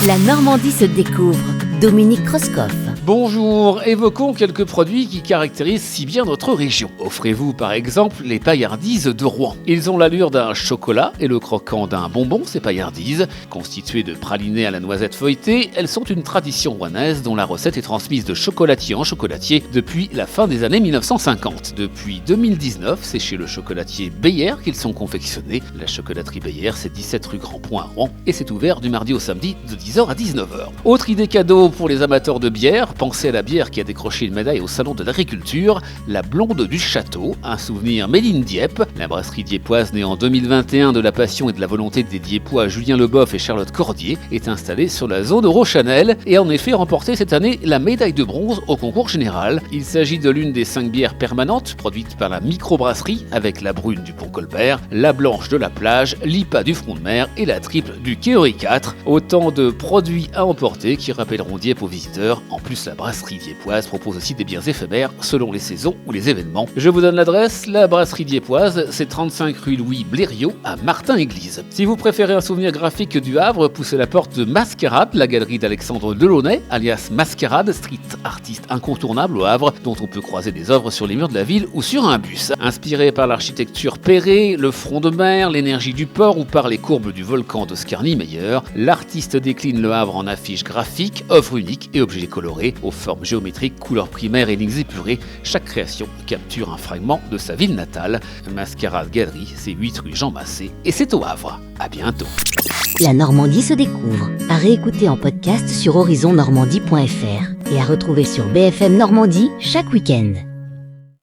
La Normandie se découvre. Dominique Kreuskopf. Bonjour, évoquons quelques produits qui caractérisent si bien notre région. Offrez-vous par exemple les paillardises de Rouen. Ils ont l'allure d'un chocolat et le croquant d'un bonbon, ces paillardises. Constituées de pralinés à la noisette feuilletée, elles sont une tradition rouennaise dont la recette est transmise de chocolatier en chocolatier depuis la fin des années 1950. Depuis 2019, c'est chez le chocolatier Beyer qu'ils sont confectionnés. La chocolaterie Beyer, c'est 17 rue Grand Pont à Rouen et c'est ouvert du mardi au samedi de 10h à 19h. Autre idée cadeau pour les amateurs de bière, pensez à la bière qui a décroché une médaille au Salon de l'Agriculture, la Blonde du Château, un souvenir made in Dieppe. La brasserie diepoise née en 2021 de la passion et de la volonté des Diepois Julien Leboeuf et Charlotte Cordier est installée sur la zone Eurochanel et a en effet remporté cette année la médaille de bronze au concours général. Il s'agit de l'une des 5 bières permanentes produites par la microbrasserie avec la brune du Pont Colbert, la blanche de la plage, l'IPA du front de mer et la triple du Quai 4. Autant de produits à emporter qui rappelleront Dieppe aux visiteurs. En plus, la brasserie diepoise propose aussi des bières éphémères selon les saisons ou les événements. Je vous donne l'adresse, la brasserie diepoise, c'est 35 rue Louis Blériot à Martin-Église. Si vous préférez un souvenir graphique du Havre, poussez la porte de Mascarade, la galerie d'Alexandre Delaunay, alias Mascarade, street artiste incontournable au Havre, dont on peut croiser des œuvres sur les murs de la ville ou sur un bus. Inspiré par l'architecture Perret, le front de mer, l'énergie du port ou par les courbes du volcan d'Oscar Niemeyer, l'artiste décline le Havre en affiches graphiques, œuvres uniques et objets colorés, aux formes géométriques, couleurs primaires et lignes épurées. Chaque création capture un fragment de sa ville natale. Mascarade Galerie, c'est 8 rue Jean Massé et c'est au Havre. À bientôt. La Normandie se découvre. À réécouter en podcast sur horizonnormandie.fr et à retrouver sur BFM Normandie chaque week-end.